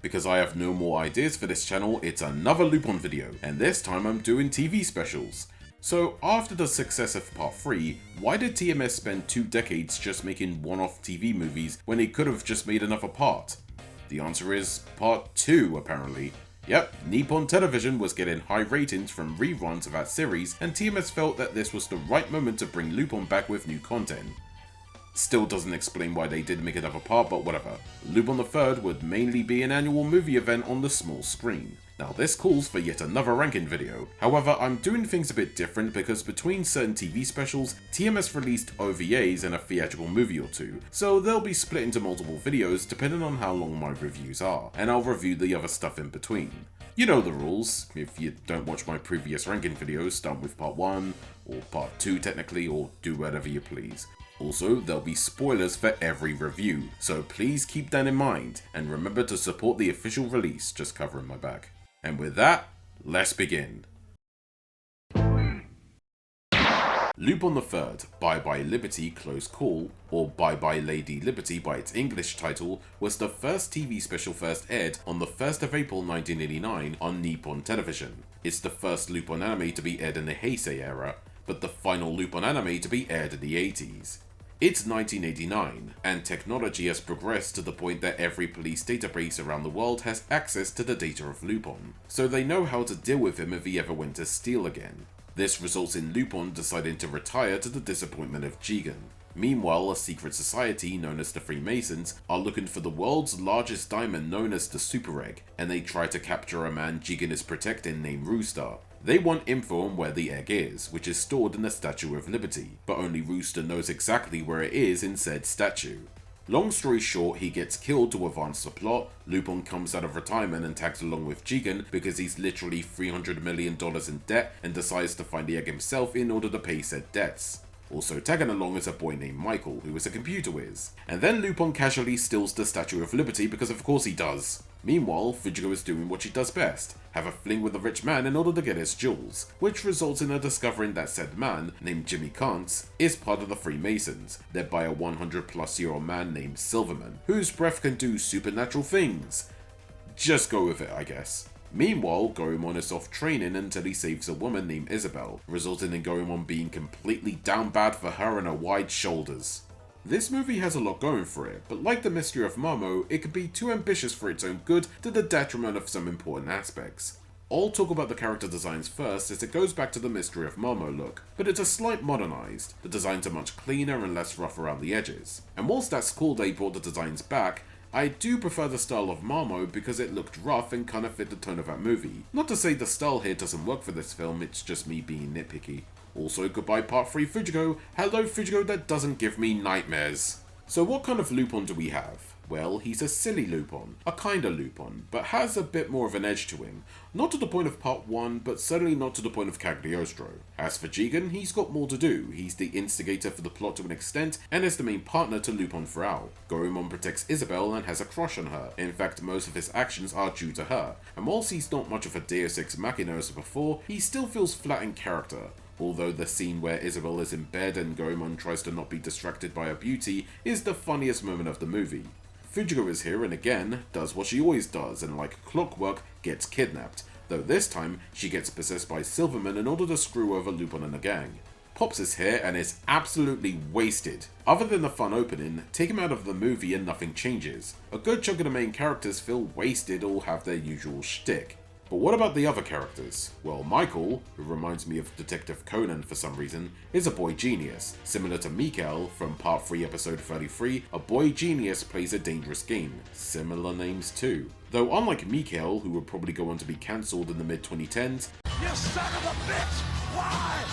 Because I have no more ideas for this channel, it's another Lupin video, and this time I'm doing TV specials. So after the success of part 3, why did TMS spend 2 decades just making one-off TV movies when they could have just made another part? The answer is part 2 apparently. Yep, Nippon Television was getting high ratings from reruns of that series, and TMS felt that this was the right moment to bring Lupin back with new content. Still doesn't explain why they did make another part, but whatever. Lupin III would mainly be an annual movie event on the small screen. Now this calls for yet another ranking video. However, I'm doing things a bit different because between certain TV specials, TMS released OVAs and a theatrical movie or two, so they'll be split into multiple videos depending on how long my reviews are, and I'll review the other stuff in between. You know the rules. If you don't watch my previous ranking videos, start with part 1, or part 2 technically, or do whatever you please. Also, there'll be spoilers for every review, so please keep that in mind, and remember to support the official release, just covering my back. And with that, let's begin. Lupin III, Bye Bye Liberty Close Call, or Bye Bye Lady Liberty by its English title, was the first TV special first aired on the 1st of April 1989 on Nippon Television. It's the first Lupin anime to be aired in the Heisei era, but the final Lupin anime to be aired in the 80s. It's 1989, and technology has progressed to the point that every police database around the world has access to the data of Lupin, so they know how to deal with him if he ever went to steal again. This results in Lupin deciding to retire to the disappointment of Jigen. Meanwhile, a secret society known as the Freemasons are looking for the world's largest diamond known as the Super Egg, and they try to capture a man Jigen is protecting named Rooster. They want info on where the egg is, which is stored in the Statue of Liberty, but only Rooster knows exactly where it is in said statue. Long story short, he gets killed to advance the plot. Lupin comes out of retirement and tags along with Jigen because he's literally $300 million in debt and decides to find the egg himself in order to pay said debts. Also tagging along is a boy named Michael, who is a computer whiz. And then Lupin casually steals the Statue of Liberty because of course he does. Meanwhile, Fujiko is doing what she does best, have a fling with a rich man in order to get his jewels, which results in her discovering that said man, named Jimmy Kantz, is part of the Freemasons, led by a 100-plus-year-old man named Silverman, whose breath can do supernatural things. Just go with it, I guess. Meanwhile, Goemon is off training until he saves a woman named Isabel, resulting in Goemon being completely down bad for her and her wide shoulders. This movie has a lot going for it, but like the mystery of Mamo, it can be too ambitious for its own good to the detriment of some important aspects. I'll talk about the character designs first as it goes back to the mystery of Mamo look, but it's a slight modernized. The designs are much cleaner and less rough around the edges. And whilst that's cool they brought the designs back, I do prefer the style of Mamo because it looked rough and kinda fit the tone of that movie. Not to say the style here doesn't work for this film, it's just me being nitpicky. Also, goodbye part 3 Fujiko. Hello Fujiko that doesn't give me nightmares. So what kind of Lupin do we have? Well, he's a silly Lupin, a kinda Lupin, but has a bit more of an edge to him. Not to the point of part 1, but certainly not to the point of Cagliostro. As for Jigen, he's got more to do. He's the instigator for the plot to an extent, and is the main partner to Lupin throughout. Goemon protects Isabel and has a crush on her. In fact, most of his actions are due to her. And whilst he's not much of a Deus Ex Machina as before, he still feels flat in character. Although the scene where Isabel is in bed and Goemon tries to not be distracted by her beauty is the funniest moment of the movie. Fujiko is here and again, does what she always does and like clockwork gets kidnapped, though this time she gets possessed by Silverman in order to screw over Lupin and the gang. Pops is here and is absolutely wasted. Other than the fun opening, take him out of the movie and nothing changes. A good chunk of the main characters feel wasted or have their usual shtick. But what about the other characters? Well, Michael, who reminds me of Detective Conan for some reason, is a boy genius. Similar to Mikhail from Part 3 Episode 33, a boy genius plays a dangerous game. Similar names too. Though unlike Mikhail, who would probably go on to be cancelled in the mid-2010s, You son of a bitch! Why?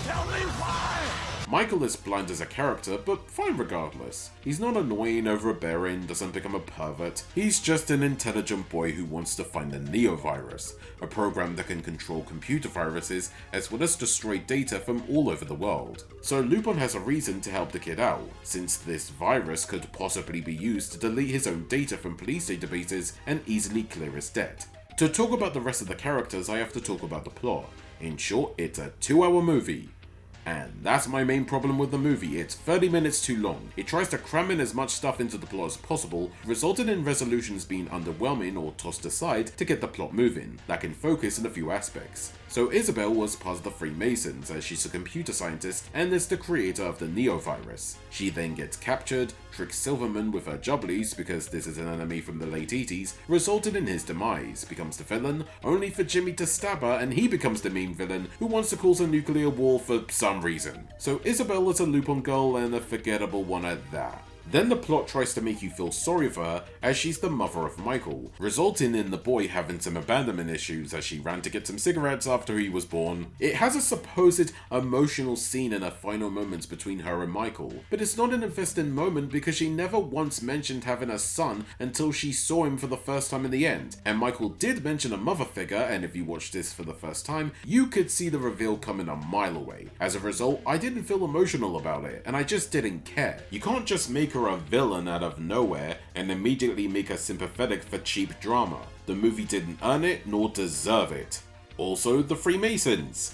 Tell me why! Michael is bland as a character, but fine regardless. He's not annoying, overbearing, doesn't become a pervert. He's just an intelligent boy who wants to find the Neovirus, a program that can control computer viruses as well as destroy data from all over the world. So Lupin has a reason to help the kid out, since this virus could possibly be used to delete his own data from police databases and easily clear his debt. To talk about the rest of the characters, I have to talk about the plot. In short, it's a 2-hour movie. And that's my main problem with the movie. It's 30 minutes too long. It tries to cram in as much stuff into the plot as possible, resulting in resolutions being underwhelming or tossed aside to get the plot moving, lacking focus in a few aspects. So Isabel was part of the Freemasons, as she's a computer scientist and is the creator of the Neo virus. She then gets captured, tricks Silverman with her jubblies because this is an anime from the late 80s, resulting in his demise, becomes the villain, only for Jimmy to stab her and he becomes the main villain who wants to cause a nuclear war for some reason. So Isabel is a Lupin girl and a forgettable one at that. Then the plot tries to make you feel sorry for her as she's the mother of Michael, resulting in the boy having some abandonment issues as she ran to get some cigarettes after he was born. It has a supposed emotional scene in her final moments between her and Michael, but it's not an investing moment because she never once mentioned having a son until she saw him for the first time in the end. And Michael did mention a mother figure, and if you watch this for the first time, you could see the reveal coming a mile away. As a result, I didn't feel emotional about it, and I just didn't care. You can't just make her a villain out of nowhere and immediately make her sympathetic for cheap drama. The movie didn't earn it nor deserve it. Also, the Freemasons.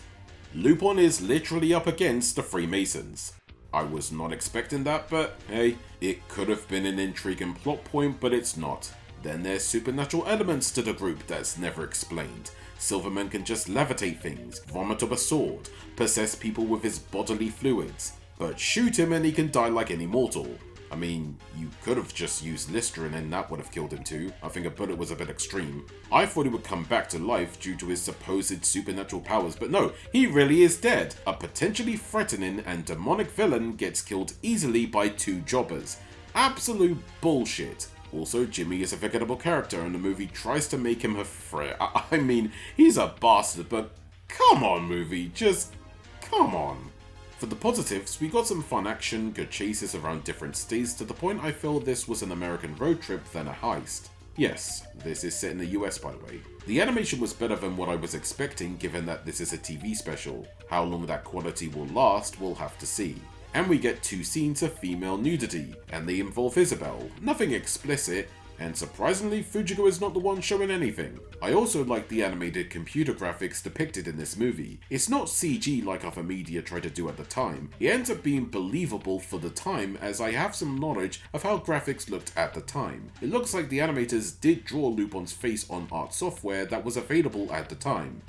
Lupin is literally up against the Freemasons. I was not expecting that, but hey, it could have been an intriguing plot point, but it's not. Then there's supernatural elements to the group that's never explained. Silverman can just levitate things, vomit up a sword, possess people with his bodily fluids, but shoot him and he can die like any mortal. I mean, you could have just used Listerine and that would have killed him too. I think a bullet was a bit extreme. I thought he would come back to life due to his supposed supernatural powers, but no, he really is dead. A potentially threatening and demonic villain gets killed easily by two jobbers. Absolute bullshit. Also, Jimmy is a forgettable character and the movie tries to make him a threat. I mean, he's a bastard, but come on movie, just come on. For the positives, we got some fun action, good chases around different states to the point I feel this was an American road trip than a heist. Yes, this is set in the US by the way. The animation was better than what I was expecting given that this is a TV special. How long that quality will last, we'll have to see. And we get 2 scenes of female nudity, and they involve Isabel. Nothing explicit, and surprisingly Fujiko is not the one showing anything. I also like the animated computer graphics depicted in this movie. It's not CG like other media tried to do at the time. It ends up being believable for the time as I have some knowledge of how graphics looked at the time. It looks like the animators did draw Lupin's face on art software that was available at the time.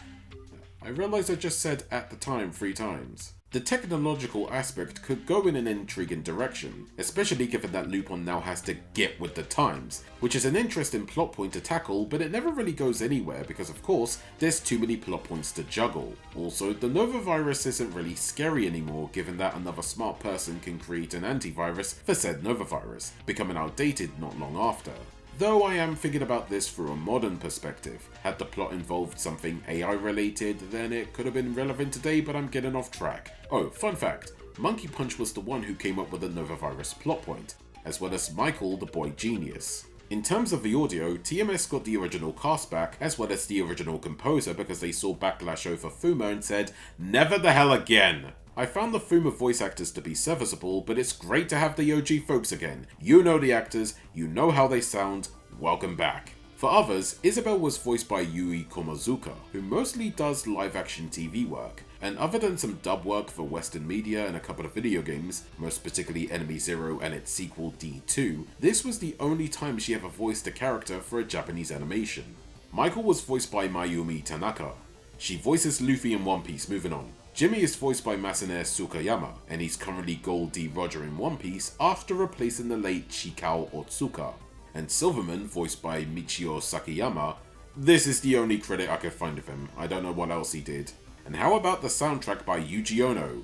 I realize I just said at the time 3 times. The technological aspect could go in an intriguing direction, especially given that Lupin now has to get with the times, which is an interesting plot point to tackle, but it never really goes anywhere because of course, there's too many plot points to juggle. Also, the Nova virus isn't really scary anymore given that another smart person can create an antivirus for said Nova virus, becoming outdated not long after. Though I am thinking about this through a modern perspective. Had the plot involved something AI related, then it could have been relevant today, but I'm getting off track. Oh, fun fact, Monkey Punch was the one who came up with the Nova virus plot point, as well as Michael the boy genius. In terms of the audio, TMS got the original cast back, as well as the original composer because they saw backlash over Fuma and said, "Never the hell again!" I found the Fuma voice actors to be serviceable, but it's great to have the OG folks again. You know the actors, you know how they sound, welcome back. For others, Isabel was voiced by Yui Komazuka, who mostly does live action TV work, and other than some dub work for Western media and a couple of video games, most particularly Enemy Zero and its sequel D2, this was the only time she ever voiced a character for a Japanese animation. Michael was voiced by Mayumi Tanaka. She voices Luffy in One Piece, moving on. Jimmy is voiced by Masane Sukayama, and he's currently Gold D. Roger in One Piece after replacing the late Shikao Otsuka. And Silverman, voiced by Michio Sakayama. This is the only credit I could find of him, I don't know what else he did. And how about the soundtrack by Yuji Ono?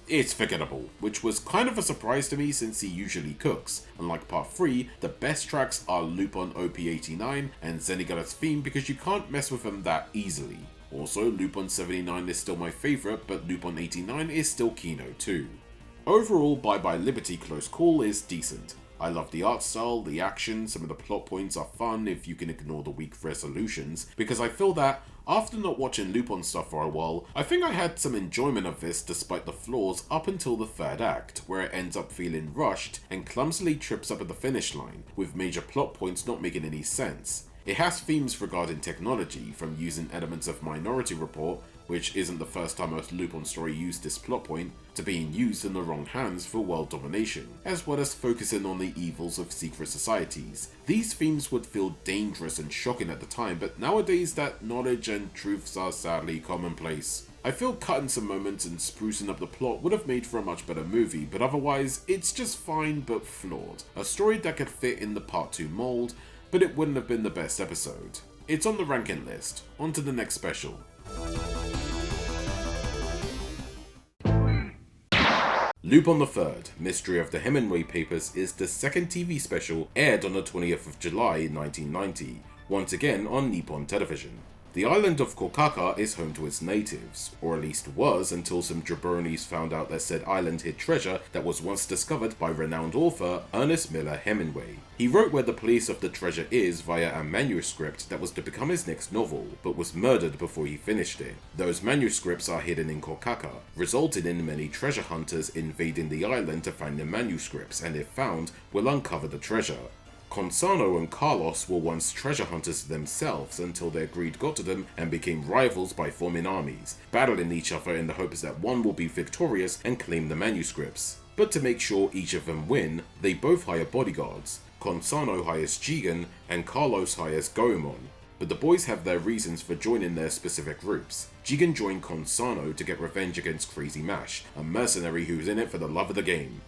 It's forgettable, which was kind of a surprise to me since he usually cooks. Unlike part 3, the best tracks are Lupin OP89 and Zenigata's theme because you can't mess with them that easily. Also, Lupin 79 is still my favourite, but Lupin 89 is still Kino too. Overall, Bye Bye Liberty Close Call is decent. I love the art style, the action, some of the plot points are fun if you can ignore the weak resolutions, because I feel that, after not watching Lupin stuff for a while, I think I had some enjoyment of this despite the flaws up until the 3rd act, where it ends up feeling rushed and clumsily trips up at the finish line, with major plot points not making any sense. It has themes regarding technology, from using elements of Minority Report, which isn't the first time a Lupin story used this plot point, to being used in the wrong hands for world domination, as well as focusing on the evils of secret societies. These themes would feel dangerous and shocking at the time, but nowadays that knowledge and truths are sadly commonplace. I feel cutting some moments and sprucing up the plot would have made for a much better movie, but otherwise, it's just fine but flawed. A story that could fit in the part 2 mold, but it wouldn't have been the best episode. It's on the ranking list. On to the next special. Lupin III, Mystery of the Hemingway Papers is the second TV special aired on the 20th of July 1990, once again on Nippon Television. The island of Kokaka is home to its natives, or at least was until some jabronis found out that said island hid treasure that was once discovered by renowned author Ernest Miller Hemingway. He wrote where the place of the treasure is via a manuscript that was to become his next novel, but was murdered before he finished it. Those manuscripts are hidden in Kokaka, resulting in many treasure hunters invading the island to find the manuscripts, and if found, will uncover the treasure. Consano and Carlos were once treasure hunters themselves until their greed got to them and became rivals by forming armies, battling each other in the hopes that one will be victorious and claim the manuscripts. But to make sure each of them win, they both hire bodyguards. Consano hires Jigen and Carlos hires Goemon. But the boys have their reasons for joining their specific groups. Jigen joined Consano to get revenge against Crazy Mash, a mercenary who's in it for the love of the game.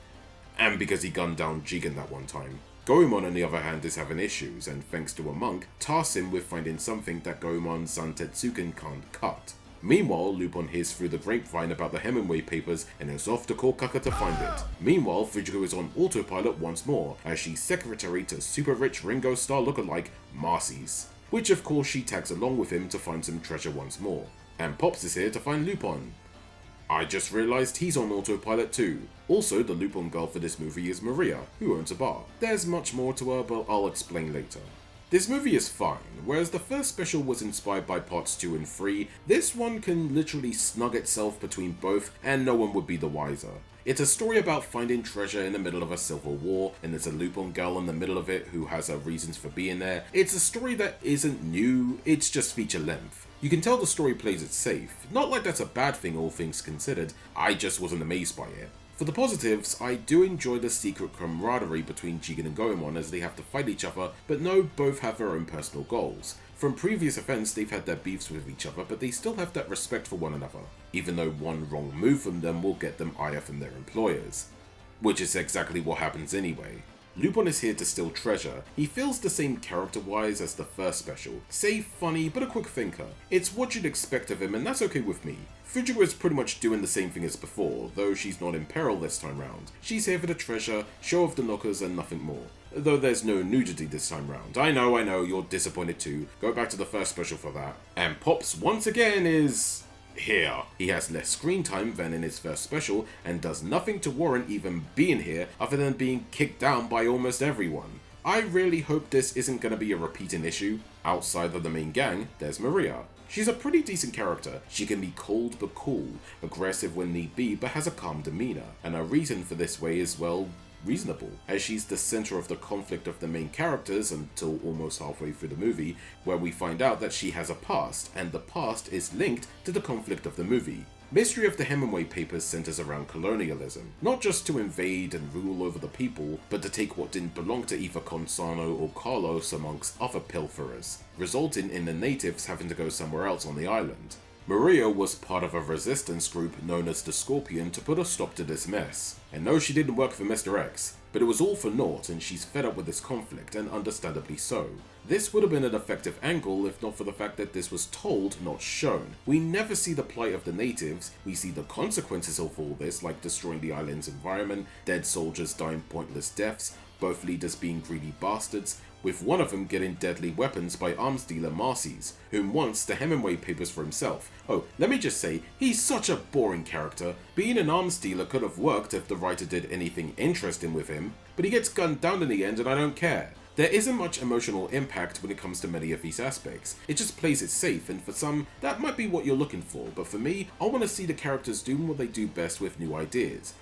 And because he gunned down Jigen that one time. Goemon on the other hand is having issues, and thanks to a monk, tasks him with finding something that Goemon's Zantetsuken can't cut. Meanwhile, Lupin hears through the grapevine about the Hemingway papers and is off to Kokaka to find it. Meanwhile, Fujiko is on autopilot once more, as she's secretary to super rich Ringo Starr lookalike Marcy's, which of course she tags along with him to find some treasure once more. And Pops is here to find Lupin. I just realised he's on autopilot too. Also, the Lupin girl for this movie is Maria, who owns a bar. There's much more to her, but I'll explain later. This movie is fine. Whereas the first special was inspired by parts 2 and 3, this one can literally snug itself between both and no one would be the wiser. It's a story about finding treasure in the middle of a civil war, and there's a Lupin girl in the middle of it who has her reasons for being there. It's a story that isn't new, it's just feature length. You can tell the story plays it safe. Not like that's a bad thing, all things considered, I just wasn't amazed by it. For the positives, I do enjoy the secret camaraderie between Jigen and Goemon as they have to fight each other, but no, both have their own personal goals. From previous events, they've had their beefs with each other, but they still have that respect for one another, even though one wrong move from them will get them ire from their employers. Which is exactly what happens anyway. Lupin is here to steal treasure. He feels the same character-wise as the first special. Safe, funny, but a quick thinker. It's what you'd expect of him, and that's okay with me. Fujiko is pretty much doing the same thing as before, though she's not in peril this time round. She's here for the treasure, show off the knockers, and nothing more. Though there's no nudity this time round. I know, you're disappointed too. Go back to the first special for that. And Pops, once again, is here. He has less screen time than in his first special and does nothing to warrant even being here other than being kicked down by almost everyone. I really hope this isn't going to be a repeating issue. Outside of the main gang, there's Maria. She's a pretty decent character. She can be cold but cool, aggressive when need be but has a calm demeanor, and her reason for this way is, well, reasonable, as she's the center of the conflict of the main characters until almost halfway through the movie, where we find out that she has a past, and the past is linked to the conflict of the movie. Mystery of the Hemingway Papers centers around colonialism, not just to invade and rule over the people, but to take what didn't belong to either Consano or Carlos amongst other pilferers, resulting in the natives having to go somewhere else on the island. Maria was part of a resistance group known as the Scorpion to put a stop to this mess. And no, she didn't work for Mr. X, but it was all for naught and she's fed up with this conflict, and understandably so. This would have been an effective angle if not for the fact that this was told, not shown. We never see the plight of the natives, we see the consequences of all this, like destroying the island's environment, dead soldiers dying pointless deaths, both leaders being greedy bastards, with one of them getting deadly weapons by arms dealer Marcy's, whom wants the Hemingway papers for himself. Oh, let me just say, he's such a boring character. Being an arms dealer could have worked if the writer did anything interesting with him, but he gets gunned down in the end and I don't care. There isn't much emotional impact when it comes to many of these aspects. It just plays it safe, and for some, that might be what you're looking for, but for me, I want to see the characters doing what they do best with new ideas.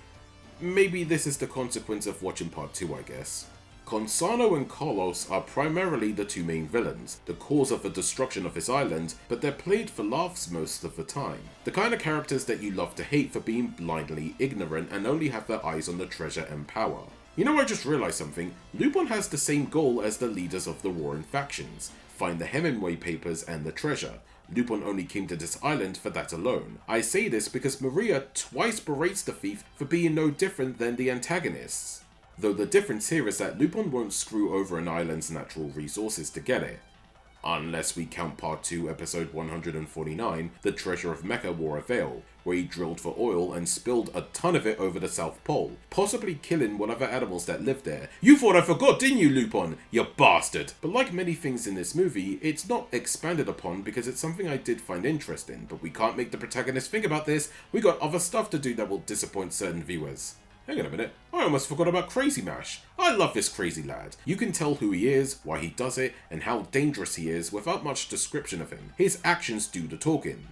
Maybe this is the consequence of watching part 2, I guess. Consano and Carlos are primarily the two main villains, the cause of the destruction of his island, but they're played for laughs most of the time. The kind of characters that you love to hate for being blindly ignorant and only have their eyes on the treasure and power. You know, I just realized something. Lupin has the same goal as the leaders of the warring factions: find the Hemingway papers and the treasure. Lupin only came to this island for that alone. I say this because Maria twice berates the thief for being no different than the antagonists. Though the difference here is that Lupin won't screw over an island's natural resources to get it. Unless we count Part 2, Episode 149, The Treasure of Mecca wore a veil, where he drilled for oil and spilled a ton of it over the South Pole, possibly killing whatever animals that lived there. You thought I forgot, didn't you, Lupin? You bastard! But like many things in this movie, it's not expanded upon because it's something I did find interesting, but we can't make the protagonist think about this. We got other stuff to do that will disappoint certain viewers. Hang on a minute, I almost forgot about Crazy Mash. I love this crazy lad. You can tell who he is, why he does it, and how dangerous he is without much description of him. His actions do the talking.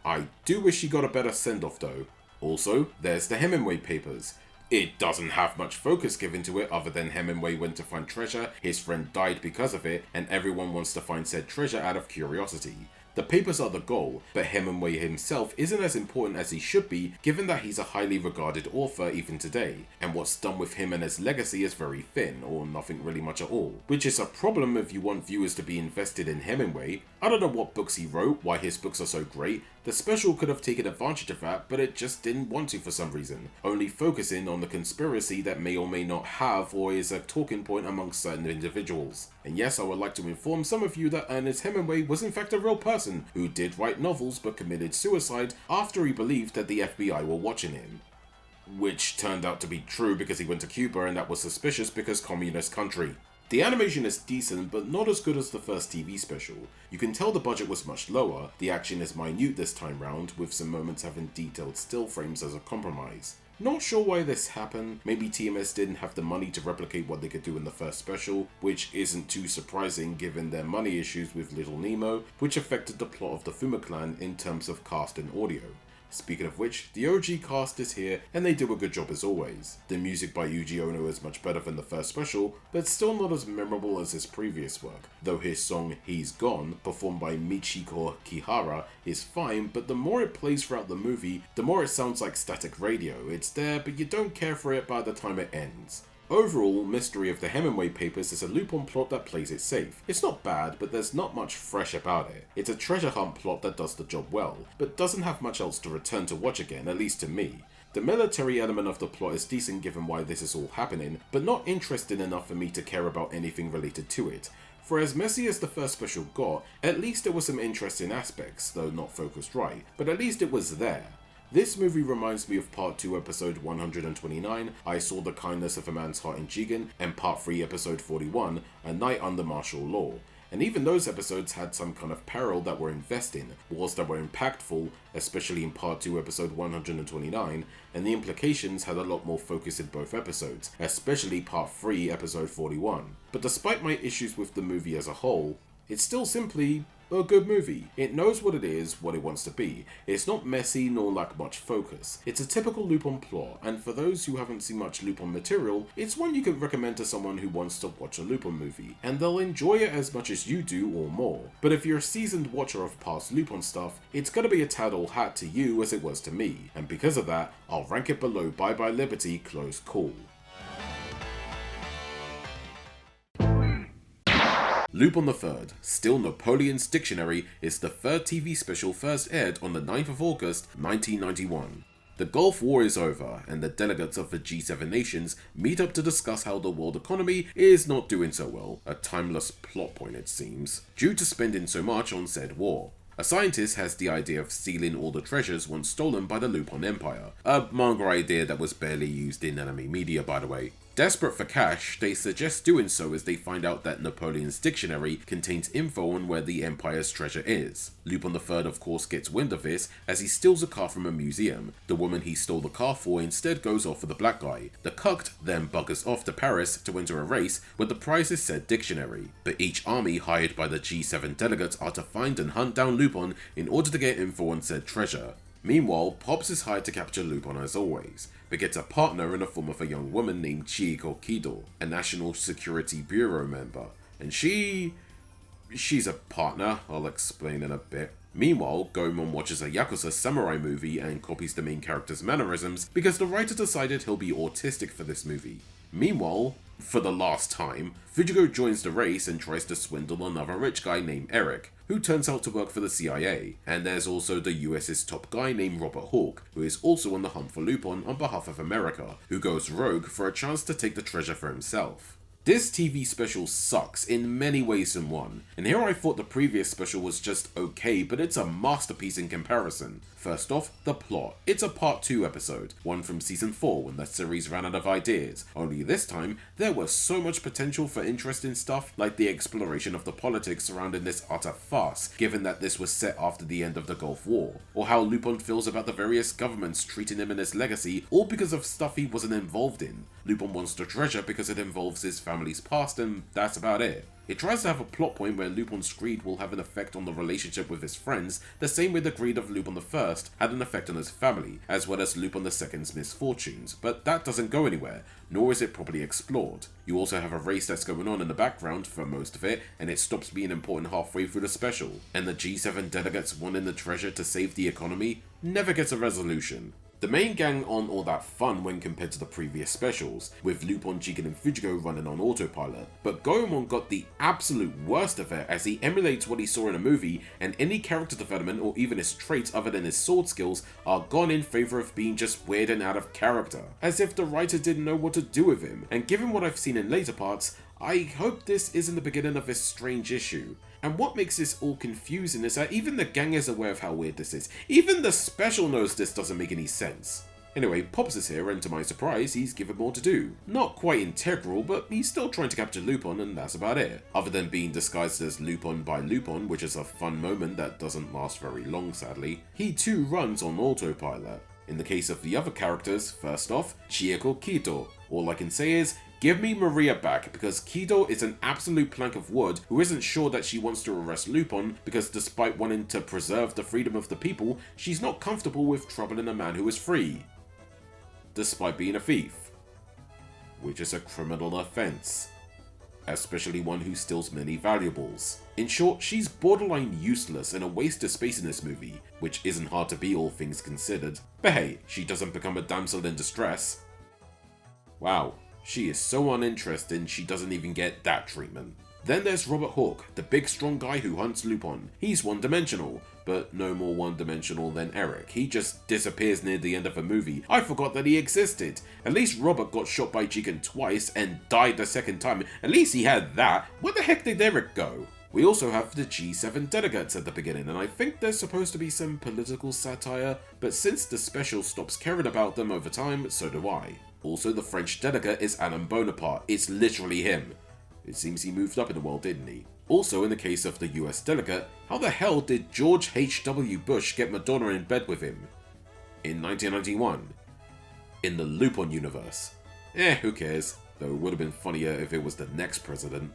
I do wish he got a better send-off though. Also, there's the Hemingway papers. It doesn't have much focus given to it other than Hemingway went to find treasure, his friend died because of it, and everyone wants to find said treasure out of curiosity. The papers are the goal, but Hemingway himself isn't as important as he should be given that he's a highly regarded author even today, and what's done with him and his legacy is very thin, or nothing really much at all. Which is a problem if you want viewers to be invested in Hemingway. I don't know what books he wrote, why his books are so great. The special could have taken advantage of that, but it just didn't want to for some reason, only focusing on the conspiracy that may or may not have or is a talking point amongst certain individuals. And yes, I would like to inform some of you that Ernest Hemingway was in fact a real person who did write novels but committed suicide after he believed that the FBI were watching him. Which turned out to be true because he went to Cuba, and that was suspicious because communist country. The animation is decent, but not as good as the first TV special. You can tell the budget was much lower, the action is minute this time round, with some moments having detailed still frames as a compromise. Not sure why this happened. Maybe TMS didn't have the money to replicate what they could do in the first special, which isn't too surprising given their money issues with Little Nemo, which affected the plot of the Fuma clan in terms of cast and audio. Speaking of which, the OG cast is here and they do a good job as always. The music by Yuji Ono is much better than the first special, but still not as memorable as his previous work, though his song He's Gone, performed by Michiko Kihara, is fine, but the more it plays throughout the movie, the more it sounds like static radio. It's there, but you don't care for it by the time it ends. Overall, Mystery of the Hemingway Papers is a Lupin plot that plays it safe. It's not bad, but there's not much fresh about it. It's a treasure hunt plot that does the job well, but doesn't have much else to return to watch again, at least to me. The military element of the plot is decent given why this is all happening, but not interesting enough for me to care about anything related to it. For as messy as the first special got, at least there were some interesting aspects, though not focused right, but at least it was there. This movie reminds me of Part 2 Episode 129, I Saw the Kindness of a Man's Heart in Jigen, and Part 3 Episode 41, A Night Under Martial Law. And even those episodes had some kind of peril that were investing, wars that were impactful, especially in Part 2 Episode 129, and the implications had a lot more focus in both episodes, especially Part 3 Episode 41. But despite my issues with the movie as a whole, it's still simply a good movie. It knows what it is, what it wants to be. It's not messy nor lack much focus. It's a typical Lupin plot, and for those who haven't seen much Lupin material, it's one you can recommend to someone who wants to watch a Lupin movie, and they'll enjoy it as much as you do or more. But if you're a seasoned watcher of past Lupin stuff, it's gonna be a tad old hat to you as it was to me, and because of that, I'll rank it below Bye Bye Liberty Close Call. Lupin III, still Napoleon's Dictionary, is the third TV special first aired on the 9th of August 1991. The Gulf War is over, and the delegates of the G7 nations meet up to discuss how the world economy is not doing so well, a timeless plot point it seems, due to spending so much on said war. A scientist has the idea of stealing all the treasures once stolen by the Lupin Empire, a manga idea that was barely used in anime media by the way. Desperate for cash, they suggest doing so as they find out that Napoleon's dictionary contains info on where the Empire's treasure is. Lupin III of course gets wind of this as he steals a car from a museum. The woman he stole the car for instead goes off for the black guy. The cucked then buggers off to Paris to enter a race where the prize is said dictionary. But each army hired by the G7 delegates are to find and hunt down Lupin in order to get info on said treasure. Meanwhile, Pops is hired to capture Lupin as always, but gets a partner in the form of a young woman named Chieko Kido, a National Security Bureau member, and she's a partner, I'll explain in a bit. Meanwhile, Goemon watches a Yakuza samurai movie and copies the main character's mannerisms because the writer decided he'll be autistic for this movie. Meanwhile, for the last time, Fujiko joins the race and tries to swindle another rich guy named Eric, who turns out to work for the CIA, and there's also the US's top guy named Robert Hawke, who is also on the hunt for Lupin on behalf of America, who goes rogue for a chance to take the treasure for himself. This TV special sucks in many ways than one, and here I thought the previous special was just okay, but it's a masterpiece in comparison. First off, the plot. It's a part 2 episode, one from season 4 when the series ran out of ideas, only this time there was so much potential for interesting stuff like the exploration of the politics surrounding this utter farce, given that this was set after the end of the Gulf War, or how Lupin feels about the various governments treating him and his legacy, all because of stuff he wasn't involved in. Lupin wants the treasure because it involves his family's past, and that's about it. It tries to have a plot point where Lupin's greed will have an effect on the relationship with his friends, the same way the greed of Lupin I had an effect on his family, as well as Lupin II's misfortunes, but that doesn't go anywhere, nor is it properly explored. You also have a race that's going on in the background for most of it, and it stops being important halfway through the special, and the G7 delegates wanting the treasure to save the economy never gets a resolution. The main gang aren't all that fun when compared to the previous specials, with Lupin, Jigen and Fujiko running on autopilot, but Goemon got the absolute worst of it as he emulates what he saw in a movie, and any character development or even his traits other than his sword skills are gone in favour of being just weird and out of character, as if the writer didn't know what to do with him, and given what I've seen in later parts, I hope this isn't the beginning of this strange issue. And what makes this all confusing is that even the gang is aware of how weird this is. Even the special knows this doesn't make any sense. Anyway, Pops is here, and to my surprise, he's given more to do. Not quite integral, but he's still trying to capture Lupin, and that's about it. Other than being disguised as Lupin by Lupin, which is a fun moment that doesn't last very long sadly, he too runs on autopilot. In the case of the other characters, first off, Chieko Kido. All I can say is, give me Maria back, because Kido is an absolute plank of wood who isn't sure that she wants to arrest Lupin because despite wanting to preserve the freedom of the people, she's not comfortable with troubling a man who is free. Despite being a thief. Which is a criminal offense. Especially one who steals many valuables. In short, she's borderline useless and a waste of space in this movie, which isn't hard to be all things considered. But hey, she doesn't become a damsel in distress. Wow. She is so uninteresting she doesn't even get that treatment. Then there's Robert Hawke, the big strong guy who hunts Lupin. He's one-dimensional, but no more one-dimensional than Eric. He just disappears near the end of a movie. I forgot that he existed. At least Robert got shot by Jigen twice and died the second time. At least he had that. Where the heck did Eric go? We also have the G7 delegates at the beginning, and I think there's supposed to be some political satire, but since the special stops caring about them over time, so do I. Also, the French delegate is Alain Bonaparte. It's literally him. It seems he moved up in the world, didn't he? Also, in the case of the US delegate, how the hell did George H.W. Bush get Madonna in bed with him? In 1991. In the Lupin universe. Who cares? Though it would have been funnier if it was the next president.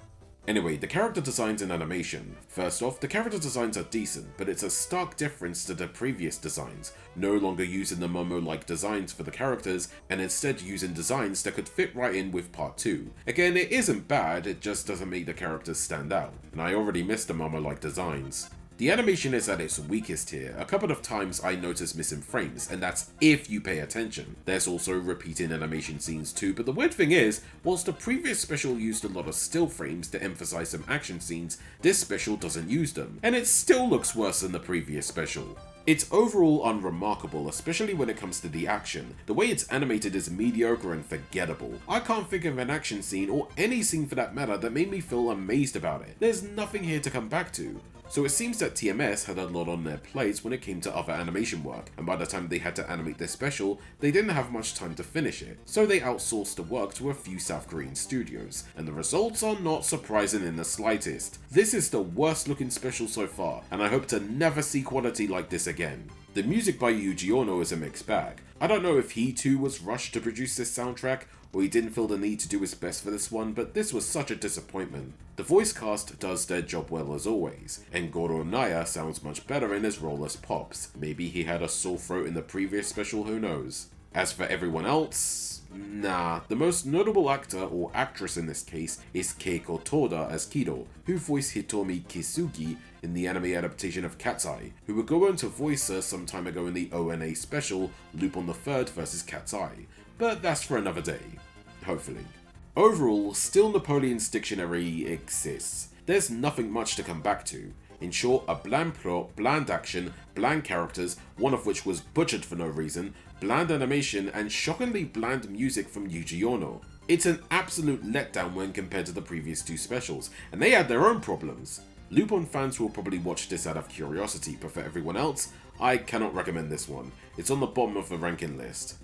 Anyway, the character designs and animation. First off, the character designs are decent, but it's a stark difference to the previous designs, no longer using the Momo-like designs for the characters, and instead using designs that could fit right in with part 2. Again, it isn't bad, it just doesn't make the characters stand out, and I already missed the Momo-like designs. The animation is at its weakest here. A couple of times I noticed missing frames, and that's if you pay attention. There's also repeating animation scenes too, but the weird thing is, whilst the previous special used a lot of still frames to emphasize some action scenes, this special doesn't use them, and it still looks worse than the previous special. It's overall unremarkable, especially when it comes to the action. The way it's animated is mediocre and forgettable. I can't think of an action scene, or any scene for that matter, that made me feel amazed about it. There's nothing here to come back to. So it seems that TMS had a lot on their plates when it came to other animation work, and by the time they had to animate their special, they didn't have much time to finish it. So they outsourced the work to a few South Korean studios, and the results are not surprising in the slightest. This is the worst looking special so far, and I hope to never see quality like this again. The music by Yuji Ono is a mixed bag. I don't know if he too was rushed to produce this soundtrack, or he didn't feel the need to do his best for this one, but this was such a disappointment. The voice cast does their job well as always, and Goro Naya sounds much better in his role as Pops. Maybe he had a sore throat in the previous special, who knows. As for everyone else, nah. The most notable actor or actress in this case is Keiko Toda as Kido, who voiced Hitomi Kisugi in the anime adaptation of Cat's Eye, who would go on to voice her some time ago in the ONA special Lupin III vs Cat's Eye, but that's for another day, hopefully. Overall, still Napoleon's dictionary exists. There's nothing much to come back to. In short, a bland plot, bland action, bland characters, one of which was butchered for no reason, bland animation, and shockingly bland music from Yuji Ono. It's an absolute letdown when compared to the previous two specials, and they had their own problems. Lupin fans will probably watch this out of curiosity, but for everyone else, I cannot recommend this one. It's on the bottom of the ranking list.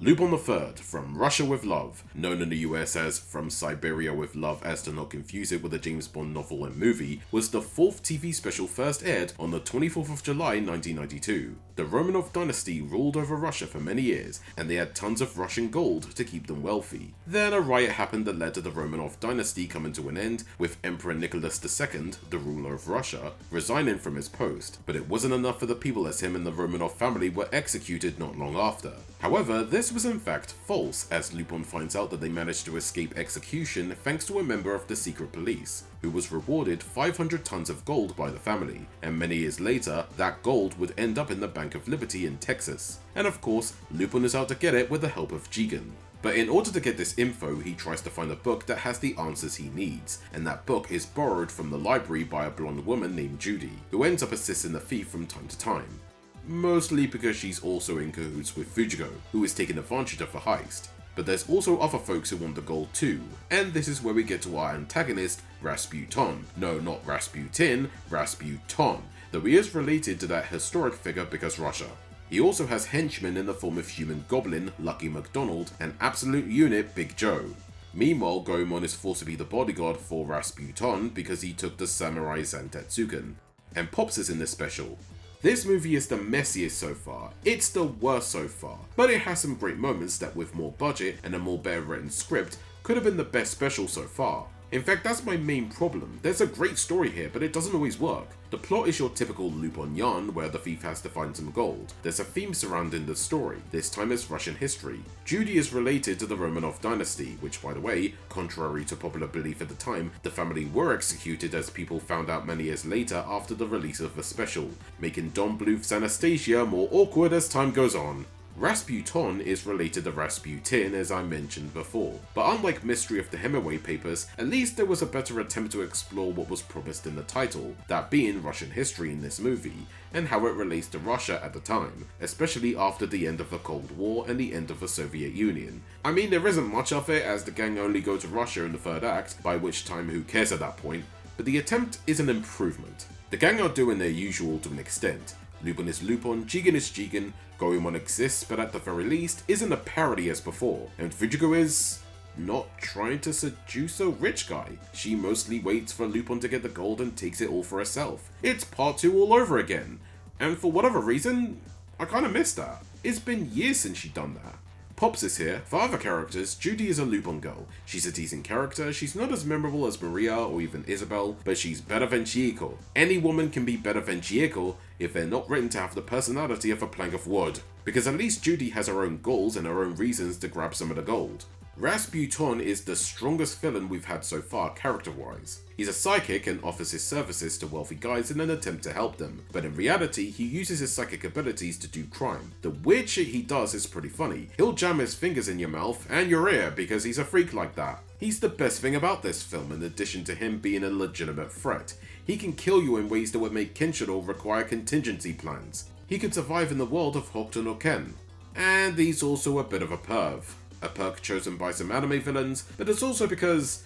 Lupin III, From Russia with Love, known in the US as From Siberia with Love as to not confuse it with a James Bond novel and movie, was the 4th TV special first aired on the 24th of July 1992. The Romanov dynasty ruled over Russia for many years, and they had tons of Russian gold to keep them wealthy. Then a riot happened that led to the Romanov dynasty coming to an end, with Emperor Nicholas II, the ruler of Russia, resigning from his post, but it wasn't enough for the people as him and the Romanov family were executed not long after. However, this was in fact false, as Lupin finds out that they managed to escape execution thanks to a member of the secret police, who was rewarded 500 tons of gold by the family, and many years later, that gold would end up in the Bank of Liberty in Texas. And of course, Lupin is out to get it with the help of Jigen. But in order to get this info, he tries to find a book that has the answers he needs, and that book is borrowed from the library by a blonde woman named Judy, who ends up assisting the thief from time to time. Mostly because she's also in cahoots with Fujiko, who is taking advantage of the heist. But there's also other folks who want the gold too, and this is where we get to our antagonist, Rasputin. No, not Rasputin, Rasputin, though he is related to that historic figure because Russia. He also has henchmen in the form of Human Goblin, Lucky McDonald, and Absolute Unit, Big Joe. Meanwhile, Goemon is forced to be the bodyguard for Rasputin because he took the samurai Zantetsuken. And Pops is in this special. This movie is the messiest so far, it's the worst so far, but it has some great moments that with more budget and a more better written script could have been the best special so far. In fact, that's my main problem. There's a great story here, but it doesn't always work. The plot is your typical Lupin yarn where the thief has to find some gold. There's a theme surrounding the story, this time it's Russian history. Judy is related to the Romanov dynasty, which by the way, contrary to popular belief at the time, the family were executed as people found out many years later after the release of the special, making Don Bluth's Anastasia more awkward as time goes on. Rasputin is related to Rasputin as I mentioned before, but unlike Mystery of the Hemingway papers, at least there was a better attempt to explore what was promised in the title, that being Russian history in this movie, and how it relates to Russia at the time, especially after the end of the Cold War and the end of the Soviet Union. I mean, there isn't much of it as the gang only go to Russia in the third act, by which time who cares at that point, but the attempt is an improvement. The gang are doing their usual to an extent. Lupin is Lupin, Jigen is Jigen, Goemon exists but at the very least isn't a parody as before, and Fujiko is not trying to seduce a rich guy. She mostly waits for Lupin to get the gold and takes it all for herself. It's part 2 all over again, and for whatever reason, I kinda missed that. It's been years since she'd done that. Pops is here. For other characters, Judy is a Lupin girl. She's a decent character, she's not as memorable as Maria or even Isabel, but she's better than Chieko. Any woman can be better than Chieko if they're not written to have the personality of a plank of wood, because at least Judy has her own goals and her own reasons to grab some of the gold. Rasputin is the strongest villain we've had so far character-wise. He's a psychic and offers his services to wealthy guys in an attempt to help them, but in reality he uses his psychic abilities to do crime. The weird shit he does is pretty funny. He'll jam his fingers in your mouth and your ear because he's a freak like that. He's the best thing about this film in addition to him being a legitimate threat. He can kill you in ways that would make Kenshiro require contingency plans. He could survive in the world of Hokuto no Ken. And he's also a bit of a perv. A perk chosen by some anime villains, but it's also because,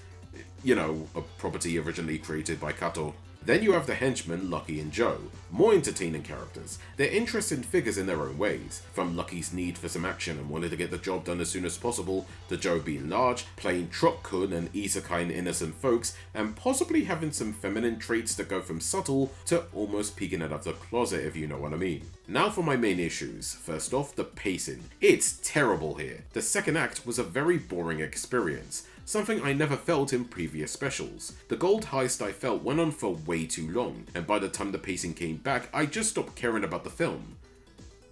you know, a property originally created by Kato. Then you have the henchmen Lucky and Joe, more entertaining characters. They're interesting figures in their own ways, from Lucky's need for some action and wanting to get the job done as soon as possible, to Joe being large, playing Truck-kun and isekai innocent folks, and possibly having some feminine traits that go from subtle to almost peeking out of the closet, if you know what I mean. Now for my main issues. First off, the pacing. It's terrible here. The second act was a very boring experience, something I never felt in previous specials. The gold heist, I felt, went on for way too long, and by the time the pacing came back, I just stopped caring about the film.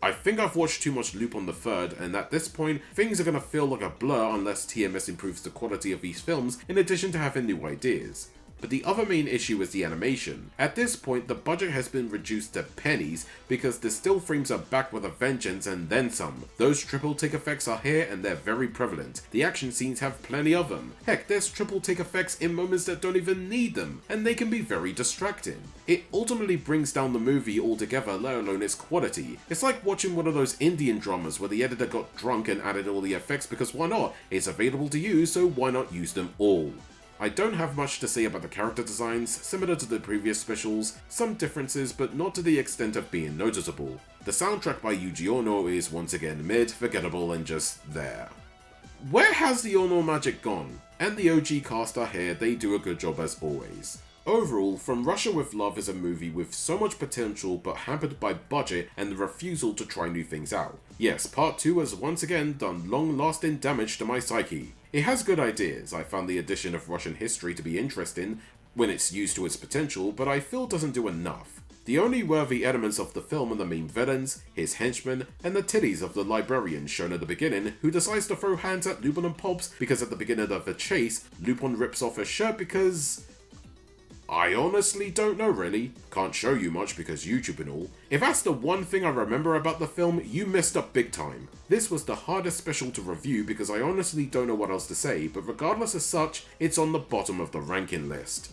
I think I've watched too much Lupin III, and at this point, things are gonna feel like a blur unless TMS improves the quality of these films in addition to having new ideas. But the other main issue is the animation. At this point, the budget has been reduced to pennies because the still frames are back with a vengeance and then some. Those triple take effects are here and they're very prevalent. The action scenes have plenty of them. Heck, there's triple take effects in moments that don't even need them, and they can be very distracting. It ultimately brings down the movie altogether, let alone its quality. It's like watching one of those Indian dramas where the editor got drunk and added all the effects because why not? It's available to use, so why not use them all? I don't have much to say about the character designs, similar to the previous specials, some differences but not to the extent of being noticeable. The soundtrack by Yuji Ono is once again mid, forgettable and just there. Where has the Ono magic gone? And the OG cast are here, they do a good job as always. Overall, From Russia with Love is a movie with so much potential but hampered by budget and the refusal to try new things out. Yes, part 2 has once again done long-lasting damage to my psyche. It has good ideas. I found the addition of Russian history to be interesting when it's used to its potential, but I feel doesn't do enough. The only worthy elements of the film are the main villains, his henchmen, and the titties of the librarian shown at the beginning, who decides to throw hands at Lupin and Pops because at the beginning of the chase, Lupin rips off her shirt because... I honestly don't know really. Can't show you much because YouTube and all. If that's the one thing I remember about the film, you messed up big time. This was the hardest special to review because I honestly don't know what else to say, but regardless as such, it's on the bottom of the ranking list.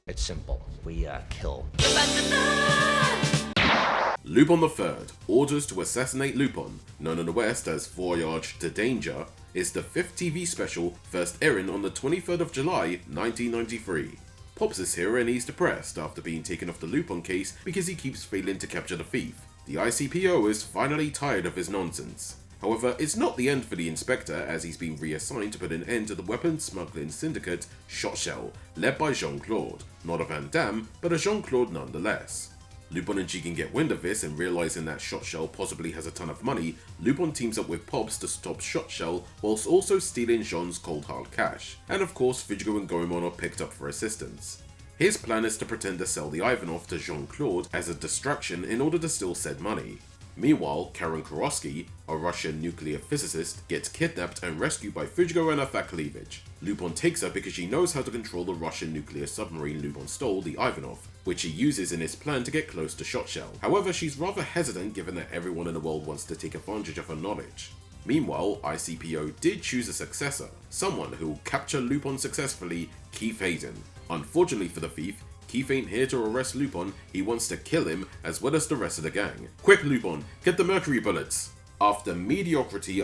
It's simple. We kill. Lupin III, Orders to Assassinate Lupin, known in the West as Voyage to Danger, is the 5th TV special, first airing on the 23rd of July, 1993. Pops is here and he's depressed after being taken off the Lupin case because he keeps failing to capture the thief. The ICPO is finally tired of his nonsense. However, it's not the end for the Inspector as he's been reassigned to put an end to the weapons smuggling syndicate, Shotshell, led by Jean-Claude. Not a Van Damme, but a Jean-Claude nonetheless. Lupin and Jigen get wind of this and realizing that Shotshell possibly has a ton of money, Lupin teams up with Pops to stop Shotshell whilst also stealing Jean's cold hard cash. And of course, Fujigo and Goemon are picked up for assistance. His plan is to pretend to sell the Ivanov to Jean-Claude as a distraction in order to steal said money. Meanwhile, Karen Kurosky, a Russian nuclear physicist, gets kidnapped and rescued by Fujigo and Athaklevich. Lupin takes her because she knows how to control the Russian nuclear submarine Lupin stole, the Ivanov, which he uses in his plan to get close to Shotshell. However, she's rather hesitant given that everyone in the world wants to take advantage of her knowledge. Meanwhile, ICPO did choose a successor, someone who will capture Lupin successfully, Keith Hayden. Unfortunately for the thief, Keith ain't here to arrest Lupin, he wants to kill him as well as the rest of the gang. Quick Lupin, get the mercury bullets! After mediocrity,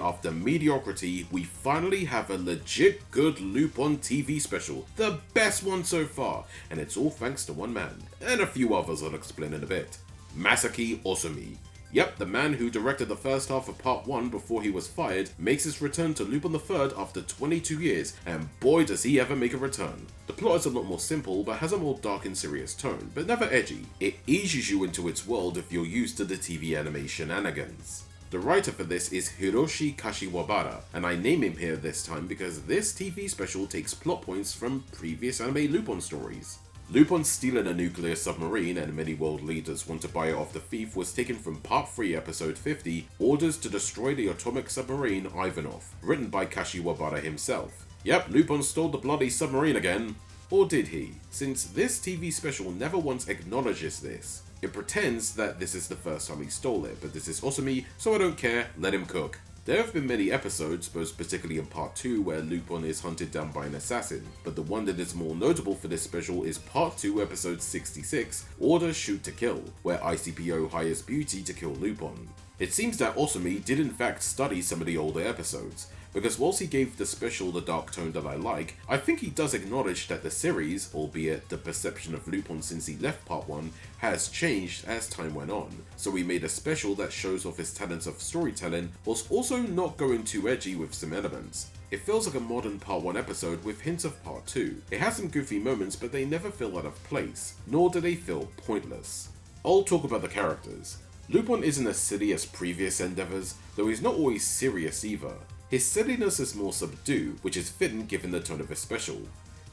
we finally have a legit good Lupin TV special, the best one so far, and it's all thanks to one man, and a few others I'll explain in a bit. Masaki Osumi. Yep, the man who directed the first half of part 1 before he was fired makes his return to Lupin III after 22 years, and boy does he ever make a return. The plot is a lot more simple but has a more dark and serious tone, but never edgy. It eases you into its world if you're used to the TV anime shenanigans. The writer for this is Hiroshi Kashiwabara, and I name him here this time because this TV special takes plot points from previous anime Lupin stories. Lupin stealing a nuclear submarine and many world leaders want to buy it off the thief was taken from Part 3 Episode 50, Orders to Destroy the Atomic Submarine Ivanov, written by Kashiwabara himself. Yep, Lupin stole the bloody submarine again. Or did he? Since this TV special never once acknowledges this. It pretends that this is the first time he stole it, but this is Osumi, so I don't care, let him cook. There have been many episodes, most particularly in part 2, where Lupin is hunted down by an assassin, but the one that is more notable for this special is part 2 episode 66, Order Shoot to Kill, where ICPO hires Beauty to kill Lupin. It seems that Osumi did in fact study some of the older episodes, because whilst he gave the special the dark tone that I like, I think he does acknowledge that the series, albeit the perception of Lupin since he left part 1, has changed as time went on, so he made a special that shows off his talents of storytelling whilst also not going too edgy with some elements. It feels like a modern part 1 episode with hints of part 2. It has some goofy moments, but they never feel out of place, nor do they feel pointless. I'll talk about the characters. Lupin isn't as silly as previous endeavours, though he's not always serious either. His silliness is more subdued, which is fitting given the tone of his special.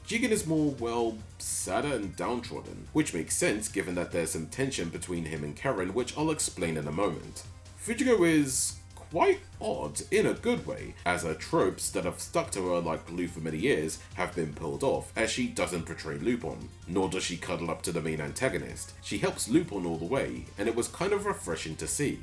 Jigen is more, well, sadder and downtrodden, which makes sense given that there's some tension between him and Karen, which I'll explain in a moment. Fujiko is quite odd in a good way, as her tropes that have stuck to her like glue for many years have been pulled off, as she doesn't portray Lupin, nor does she cuddle up to the main antagonist. She helps Lupin all the way, and it was kind of refreshing to see.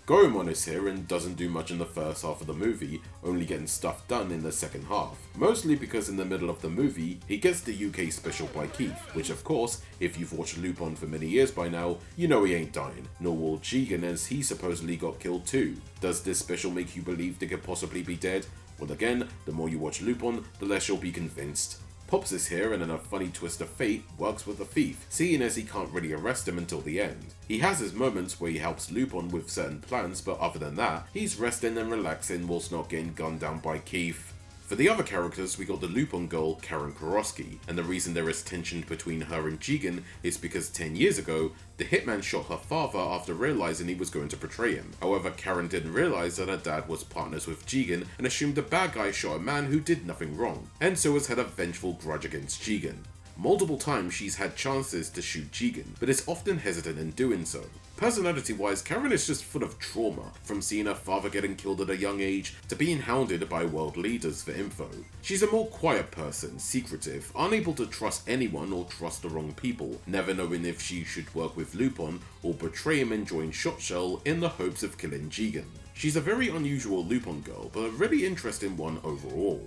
Goemon is here and doesn't do much in the first half of the movie, only getting stuff done in the second half. Mostly because in the middle of the movie, he gets the UK special by Keith, which of course, if you've watched Lupin for many years by now, you know he ain't dying, nor will Jigen as he supposedly got killed too. Does this special make you believe they could possibly be dead? Well again, the more you watch Lupin, the less you'll be convinced. Pops is here and in a funny twist of fate works with the thief, seeing as he can't really arrest him until the end. He has his moments where he helps Lupin with certain plans, but other than that, he's resting and relaxing whilst not getting gunned down by Keith. For the other characters, we got the Lupin girl, Karen Kurosaki, and the reason there is tension between her and Jigen is because 10 years ago, the hitman shot her father after realizing he was going to betray him. However, Karen didn't realize that her dad was partners with Jigen and assumed the bad guy shot a man who did nothing wrong, and so has had a vengeful grudge against Jigen. Multiple times she's had chances to shoot Jigen, but is often hesitant in doing so. Personality-wise, Karen is just full of trauma, from seeing her father getting killed at a young age to being hounded by world leaders for info. She's a more quiet person, secretive, unable to trust anyone or trust the wrong people, never knowing if she should work with Lupin or betray him and join Shotshell in the hopes of killing Jigen. She's a very unusual Lupin girl, but a really interesting one overall.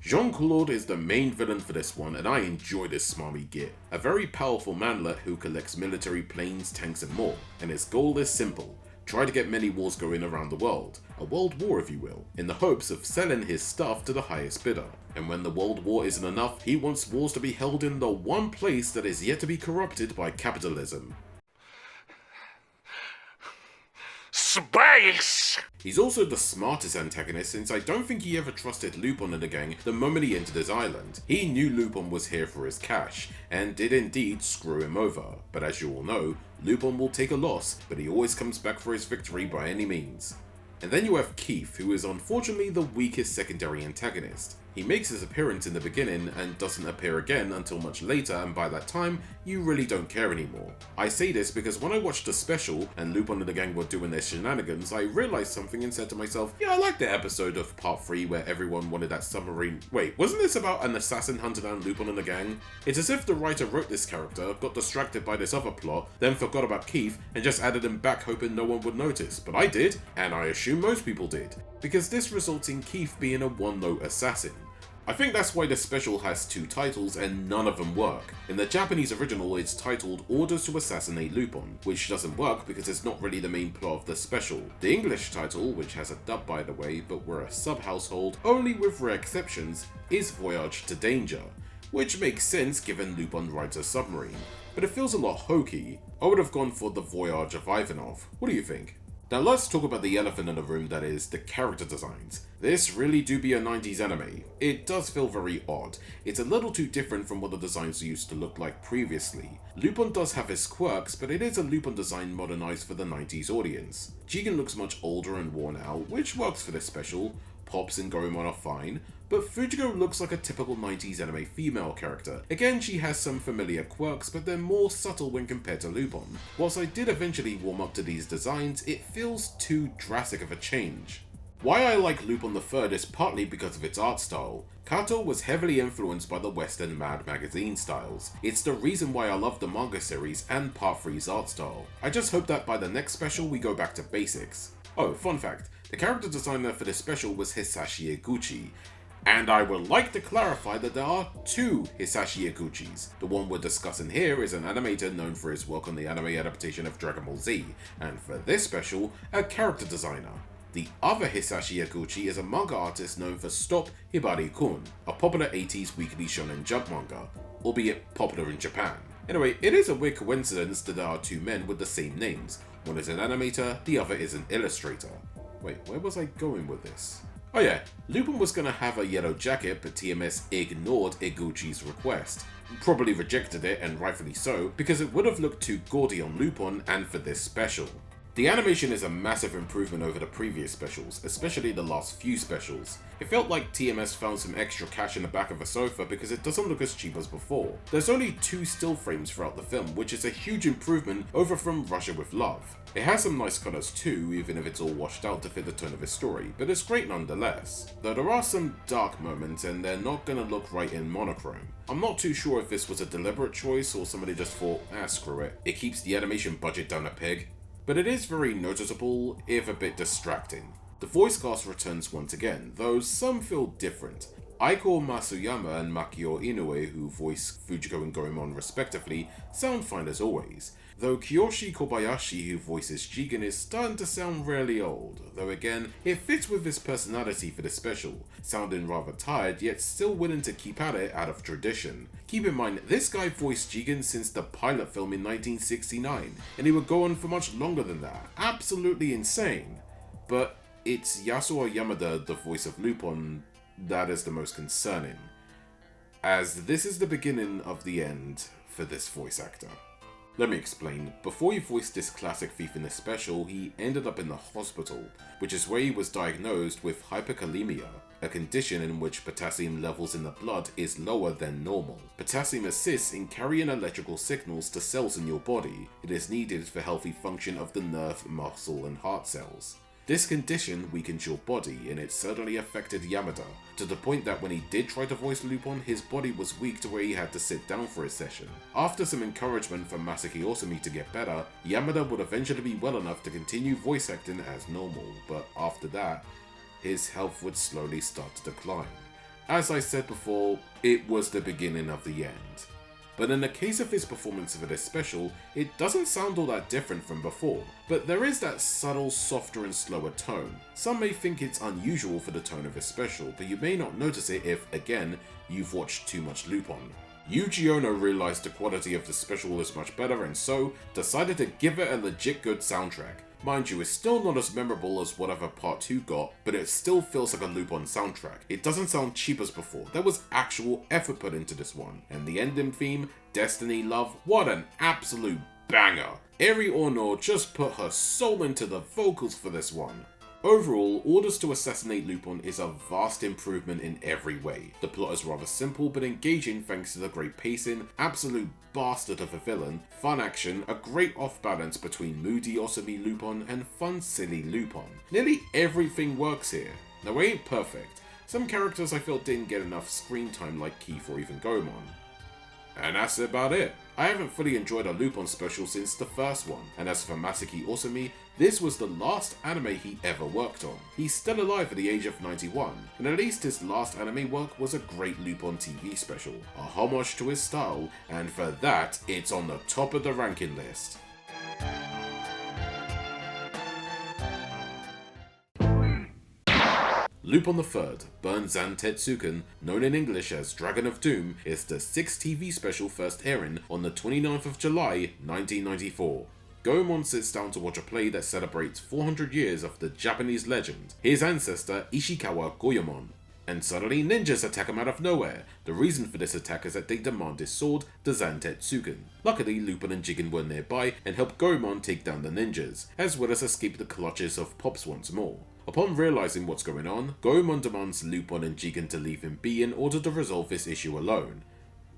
Jean-Claude is the main villain for this one, and I enjoy this smarmy git. A very powerful manlet who collects military planes, tanks and more, and his goal is simple: try to get many wars going around the world, a world war if you will, in the hopes of selling his stuff to the highest bidder. And when the world war isn't enough, he wants wars to be held in the one place that is yet to be corrupted by capitalism. Space! He's also the smartest antagonist, since I don't think he ever trusted Lupin and the gang the moment he entered his island. He knew Lupin was here for his cash, and did indeed screw him over. But as you all know, Lupin will take a loss, but he always comes back for his victory by any means. And then you have Keith, who is unfortunately the weakest secondary antagonist. He makes his appearance in the beginning and doesn't appear again until much later, and by that time, you really don't care anymore. I say this because when I watched the special and Lupin and the gang were doing their shenanigans, I realized something and said to myself, yeah, I like the episode of part 3 where everyone wanted that submarine. Wait, wasn't this about an assassin hunting down Lupin and the gang? It's as if the writer wrote this character, got distracted by this other plot, then forgot about Keith and just added him back hoping no one would notice. But I did, and I assume most people did, because this results in Keith being a one-note assassin. I think that's why the special has 2 titles and none of them work. In the Japanese original it's titled Orders to Assassinate Lupin, which doesn't work because it's not really the main plot of the special. The English title, which has a dub by the way, but we're a sub-household, only with rare exceptions, is Voyage to Danger, which makes sense given Lupin rides a submarine, but it feels a lot hokey. I would have gone for the Voyage of Ivanov. What do you think? Now let's talk about the elephant in the room, that is, the character designs. This really do be a 90s anime. It does feel very odd. It's a little too different from what the designs used to look like previously. Lupin does have his quirks, but it is a Lupin design modernized for the 90s audience. Jigen looks much older and worn out, which works for this special. Pops and Goemon are fine, but Fujiko looks like a typical 90s anime female character. Again, she has some familiar quirks, but they're more subtle when compared to Lupin. Whilst I did eventually warm up to these designs, it feels too drastic of a change. Why I like Lupin III is partly because of its art style. Kato was heavily influenced by the Western Mad magazine styles. It's the reason why I love the manga series and Part 3's art style. I just hope that by the next special we go back to basics. Oh, fun fact, the character designer for this special was Hisashi Eguchi. And I would like to clarify that there are two Hisashi Iguchis. The one we're discussing here is an animator known for his work on the anime adaptation of Dragon Ball Z, and for this special, a character designer. The other Hisashi Iguchi is a manga artist known for Stop Hibari-kun, a popular 80s weekly shonen jump manga, albeit popular in Japan. Anyway, it is a weird coincidence that there are two men with the same names. One is an animator, the other is an illustrator. Wait, where was I going with this? Oh yeah, Lupin was gonna have a yellow jacket, but TMS ignored Iguchi's request. Probably rejected it, and rightfully so, because it would have looked too gaudy on Lupin and for this special. The animation is a massive improvement over the previous specials, especially the last few specials. It felt like TMS found some extra cash in the back of a sofa because it doesn't look as cheap as before. There's only 2 still frames throughout the film, which is a huge improvement over from Russia with Love. It has some nice colours too, even if it's all washed out to fit the tone of his story, but it's great nonetheless. Though there are some dark moments and they're not gonna look right in monochrome. I'm not too sure if this was a deliberate choice or somebody just thought, screw it, it keeps the animation budget down a peg. But it is very noticeable, if a bit distracting. The voice cast returns once again, though some feel different. Aiko Masuyama and Makio Inoue, who voice Fujiko and Goemon respectively, sound fine as always, though Kiyoshi Kobayashi, who voices Jigen, is starting to sound really old, though again, it fits with his personality for the special, sounding rather tired yet still willing to keep at it out of tradition. Keep in mind, this guy voiced Jigen since the pilot film in 1969, and he would go on for much longer than that. Absolutely insane. But it's Yasuo Yamada, the voice of Lupin, that is the most concerning, as this is the beginning of the end for this voice actor. Let me explain. Before he voiced this classic thief in this special, he ended up in the hospital, which is where he was diagnosed with hyperkalemia, a condition in which potassium levels in the blood is lower than normal. Potassium assists in carrying electrical signals to cells in your body. It is needed for healthy function of the nerve, muscle, and heart cells. This condition weakens your body, and it certainly affected Yamada, to the point that when he did try to voice Lupin, his body was weak to where he had to sit down for a session. After some encouragement from Masaki Osumi to get better, Yamada would eventually be well enough to continue voice acting as normal, but after that, his health would slowly start to decline. As I said before, it was the beginning of the end. But in the case of his performance for this special, it doesn't sound all that different from before, but there is that subtle, softer and slower tone. Some may think it's unusual for the tone of his special, but you may not notice it if, again, you've watched too much Lupin. Yuji Ono realized the quality of the special was much better and so decided to give it a legit good soundtrack. Mind you, it's still not as memorable as whatever Part 2 got, but it still feels like a Lupin soundtrack. It doesn't sound cheap as before, there was actual effort put into this one. And the ending theme, Destiny Love, what an absolute banger! Eri Ono just put her soul into the vocals for this one. Overall, Orders to Assassinate Lupin is a vast improvement in every way. The plot is rather simple but engaging thanks to the great pacing, absolute bastard of a villain, fun action, a great off-balance between moody Osumi Lupin and fun silly Lupin. Nearly everything works here. Now it ain't perfect. Some characters I felt didn't get enough screen time like Keith or even Goemon. And that's about it. I haven't fully enjoyed a Lupin special since the first one, and as for Masaki Osumi, this was the last anime he ever worked on. He's still alive at the age of 91, and at least his last anime work was a great Lupin TV special, a homage to his style, and for that, it's on the top of the ranking list. Lupin III, Burn Zantetsuken, known in English as Dragon of Doom, is the 6th TV special first airing on the 29th of July, 1994. Goemon sits down to watch a play that celebrates 400 years of the Japanese legend, his ancestor Ishikawa Goemon. And suddenly ninjas attack him out of nowhere. The reason for this attack is that they demand his sword, the Zantetsuken. Luckily, Lupin and Jigen were nearby and helped Goemon take down the ninjas, as well as escape the clutches of Pops once more. Upon realizing what's going on, Goemon demands Lupin and Jigen to leave him be in order to resolve this issue alone.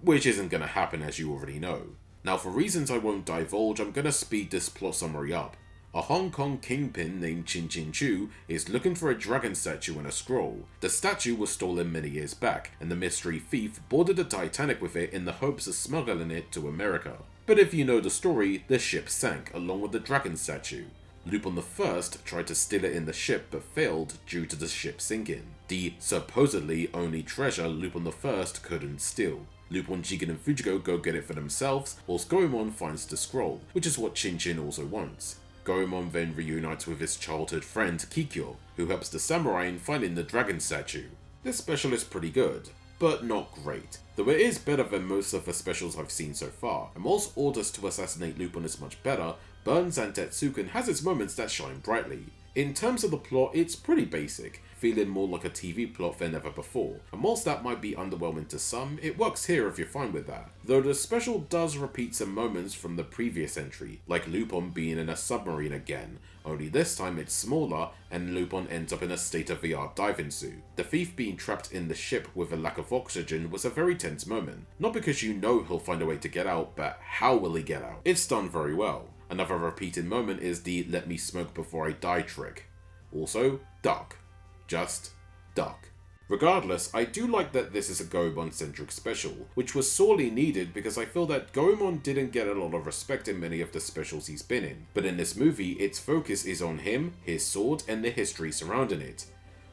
Which isn't gonna happen, as you already know. Now, for reasons I won't divulge, I'm gonna speed this plot summary up. A Hong Kong kingpin named Chin Chin Chu is looking for a dragon statue and a scroll. The statue was stolen many years back, and the mystery thief boarded the Titanic with it in the hopes of smuggling it to America. But if you know the story, the ship sank along with the dragon statue. Lupin I tried to steal it in the ship but failed due to the ship sinking, the supposedly only treasure Lupin I couldn't steal. Lupin, Jigen and Fujigo go get it for themselves, whilst Goemon finds the scroll, which is what Chinchin also wants. Goemon then reunites with his childhood friend Kikyo, who helps the samurai in finding the dragon statue. This special is pretty good, but not great, though it is better than most of the specials I've seen so far, and whilst orders to assassinate Lupin is much better, Burn Zantetsuken has its moments that shine brightly. In terms of the plot, it's pretty basic, feeling more like a TV plot than ever before, and whilst that might be underwhelming to some, it works here if you're fine with that. Though the special does repeat some moments from the previous entry, like Lupin being in a submarine again, only this time it's smaller and Lupin ends up in a state-of-the-art diving suit. The thief being trapped in the ship with a lack of oxygen was a very tense moment, not because you know he'll find a way to get out, but how will he get out? It's done very well. Another repeated moment is the "let me smoke before I die" trick. Also, dark. Just dark. Regardless, I do like that this is a Goemon-centric special, which was sorely needed because I feel that Goemon didn't get a lot of respect in many of the specials he's been in, but in this movie its focus is on him, his sword, and the history surrounding it.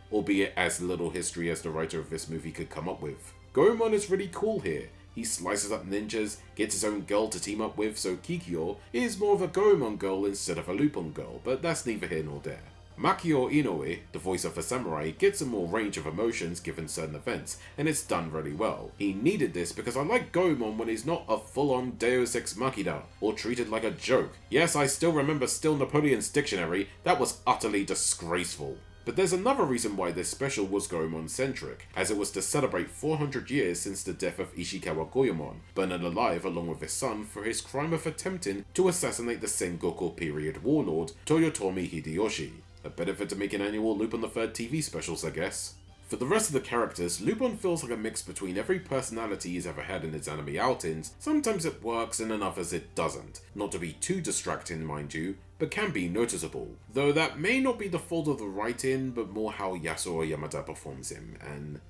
Albeit as little history as the writer of this movie could come up with. Goemon is really cool here. He slices up ninjas, gets his own girl to team up with, so Kikyo is more of a Goemon girl instead of a Lupin girl, but that's neither here nor there. Makio Inoue, the voice of a samurai, gets a more range of emotions given certain events, and it's done really well. He needed this because I like Goemon when he's not a full-on Deus Ex Machina, or treated like a joke. Yes, I still remember Still Napoleon's dictionary, that was utterly disgraceful. But there's another reason why this special was Goemon-centric, as it was to celebrate 400 years since the death of Ishikawa Goemon, burned alive along with his son for his crime of attempting to assassinate the Sengoku period warlord Toyotomi Hideyoshi. A benefit to making annual Lupin III TV specials, I guess. For the rest of the characters, Lupin feels like a mix between every personality he's ever had in his anime outings. Sometimes it works and in others it doesn't. Not to be too distracting, mind you, but can be noticeable. Though that may not be the fault of the writing, but more how Yasuo Yamada performs him, and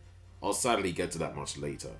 I'll sadly get to that much later.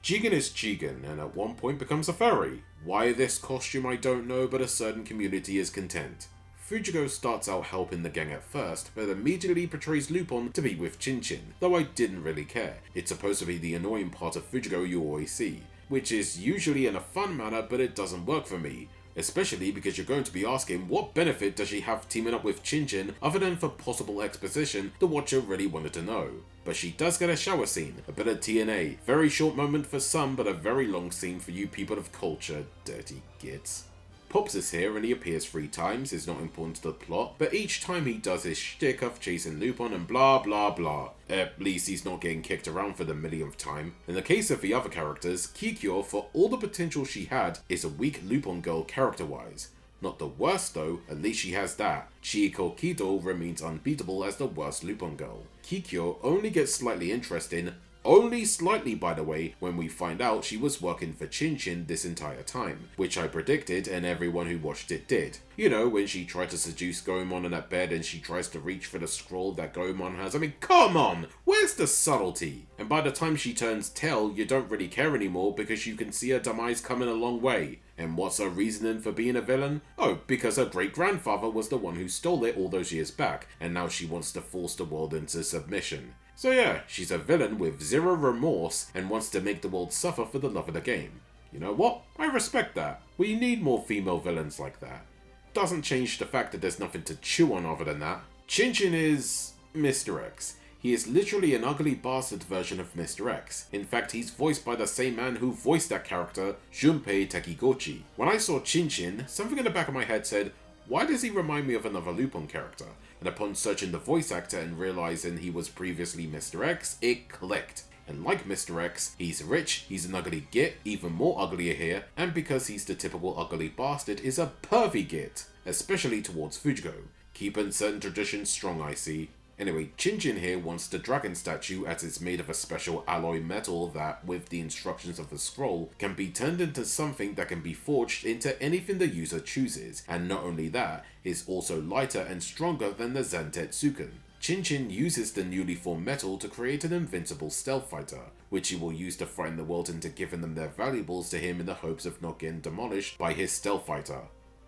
Jigen is Jigen, and at one point becomes a furry. Why this costume I don't know, but a certain community is content. Fujigo starts out helping the gang at first, but immediately portrays Lupin to be with Chinchin, though I didn't really care. It's supposed to be the annoying part of Fujigo you always see, which is usually in a fun manner, but it doesn't work for me. Especially because you're going to be asking what benefit does she have teaming up with Chinchin other than for possible exposition the watcher really wanted to know. But she does get a shower scene, a bit of TNA, very short moment for some but a very long scene for you people of culture, dirty gits. Pops is here and he appears 3 times, is not important to the plot, but each time he does his shtick of chasing Lupin and blah blah blah. At least he's not getting kicked around for the millionth time. In the case of the other characters, Kikyo, for all the potential she had, is a weak Lupin girl character-wise. Not the worst though, at least she has that. Chieko Kido remains unbeatable as the worst Lupin girl. Kikyo only gets slightly interesting, only slightly by the way, when we find out she was working for Chinchin this entire time, which I predicted and everyone who watched it did. You know, when she tried to seduce Goemon in that bed and she tries to reach for the scroll that Goemon has. I mean, come on! Where's the subtlety? And by the time she turns tail, you don't really care anymore because you can see her demise coming a long way. And what's her reasoning for being a villain? Oh, because her great-grandfather was the one who stole it all those years back, and now she wants to force the world into submission. So yeah, she's a villain with zero remorse and wants to make the world suffer for the love of the game. You know what? I respect that. We need more female villains like that. Doesn't change the fact that there's nothing to chew on other than that. Chinchin is Mr. X. He is literally an ugly bastard version of Mr. X. In fact, he's voiced by the same man who voiced that character, Junpei Takigochi. When I saw Chinchin, something in the back of my head said, why does he remind me of another Lupin character? And upon searching the voice actor and realizing he was previously Mr. X, it clicked. And like Mr. X, he's rich, he's an ugly git, even more uglier here, and because he's the typical ugly bastard, is a pervy git, especially towards Fujigo. Keeping certain traditions strong, I see. Anyway, Chinchin here wants the dragon statue as it's made of a special alloy metal that, with the instructions of the scroll, can be turned into something that can be forged into anything the user chooses, and not only that, is also lighter and stronger than the Zantetsuken. Chinchin uses the newly formed metal to create an invincible stealth fighter, which he will use to frighten the world into giving them their valuables to him in the hopes of not getting demolished by his stealth fighter.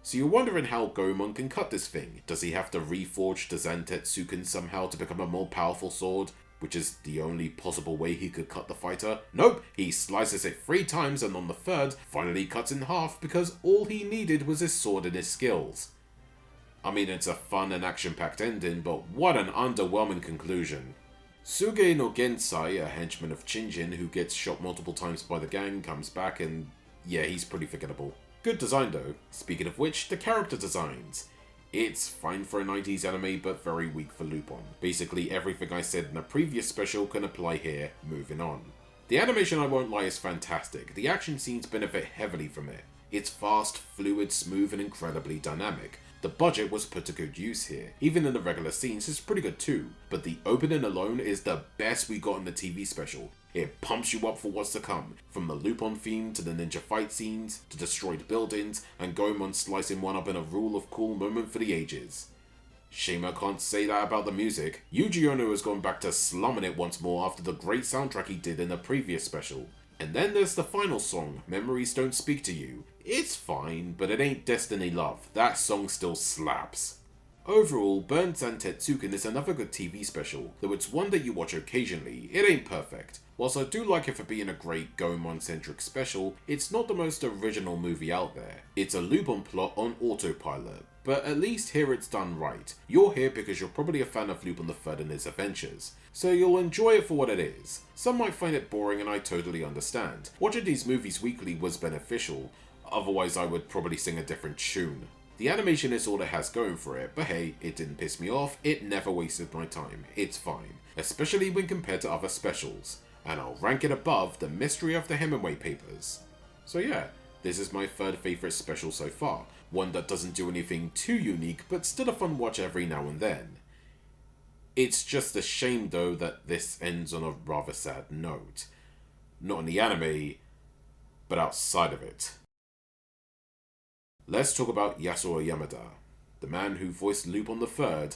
So you're wondering how Goemon can cut this thing. Does he have to reforge the Zantetsuken somehow to become a more powerful sword? Which is the only possible way he could cut the fighter? Nope, he slices it 3 times and on the 3rd, finally cuts in half because all he needed was his sword and his skills. I mean, it's a fun and action-packed ending, but what an underwhelming conclusion. Suge no Gensai, a henchman of Shinjin who gets shot multiple times by the gang, comes back and yeah, he's pretty forgettable. Good design though. Speaking of which, the character designs. It's fine for a 90s anime, but very weak for Lupin. Basically everything I said in a previous special can apply here, moving on. The animation, I won't lie, is fantastic. The action scenes benefit heavily from it. It's fast, fluid, smooth, and incredibly dynamic. The budget was put to good use here. Even in the regular scenes, it's pretty good too. But the opening alone is the best we got in the TV special. It pumps you up for what's to come, from the Lupin theme to the ninja fight scenes, to destroyed buildings, and Goemon slicing one up in a rule of cool moment for the ages. Shame I can't say that about the music. Yuji Ono has gone back to slumming it once more after the great soundtrack he did in the previous special. And then there's the final song, Memories Don't Speak to You. It's fine, but it ain't Destiny Love. That song still slaps. Overall, Burnt Zantetsuken is another good TV special, though it's one that you watch occasionally. It ain't perfect. Whilst I do like it for being a great Goemon-centric special, it's not the most original movie out there. It's a Lupin plot on autopilot, but at least here it's done right. You're here because you're probably a fan of Lupin III and his adventures, so you'll enjoy it for what it is. Some might find it boring and I totally understand. Watching these movies weekly was beneficial, otherwise I would probably sing a different tune. The animation is all it has going for it, but hey, it didn't piss me off, it never wasted my time, it's fine. Especially when compared to other specials. And I'll rank it above The Mystery of the Hemingway Papers. So yeah, this is my 3rd favourite special so far, one that doesn't do anything too unique, but still a fun watch every now and then. It's just a shame though that this ends on a rather sad note. Not in the anime, but outside of it. Let's talk about Yasuo Yamada, the man who voiced Lupin III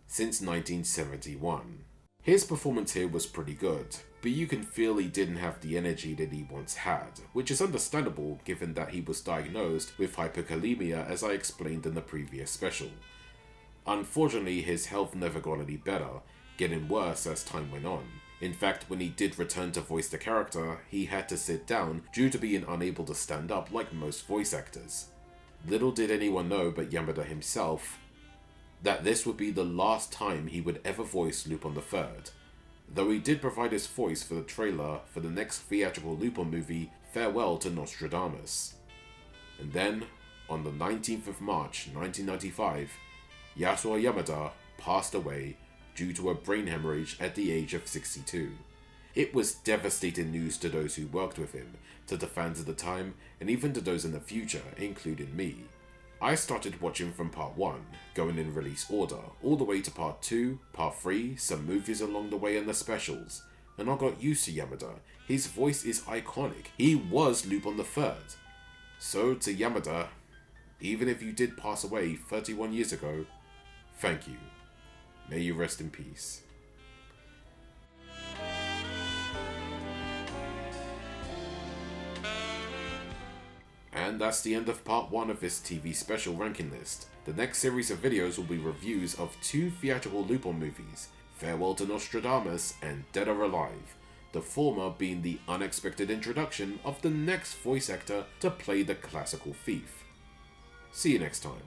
since 1971. His performance here was pretty good, but you can feel he didn't have the energy that he once had, which is understandable given that he was diagnosed with hyperkalemia as I explained in the previous special. Unfortunately, his health never got any better, getting worse as time went on. In fact, when he did return to voice the character, he had to sit down due to being unable to stand up like most voice actors. Little did anyone know but Yamada himself that this would be the last time he would ever voice Lupin III, though he did provide his voice for the trailer for the next theatrical Lupin movie, Farewell to Nostradamus. And then, on the 19th of March 1995, Yasuo Yamada passed away due to a brain hemorrhage at the age of 62. It was devastating news to those who worked with him, to the fans at the time, and even to those in the future, including me. I started watching from part 1, going in release order, all the way to part 2, part 3, some movies along the way and the specials, and I got used to Yamada. His voice is iconic. He was Lupin III. So to Yamada, even if you did pass away 31 years ago, thank you. May you rest in peace. And that's the end of part 1 of this TV special ranking list. The next series of videos will be reviews of 2 theatrical Lupin movies, Farewell to Nostradamus and Dead or Alive, the former being the unexpected introduction of the next voice actor to play the classical thief. See you next time.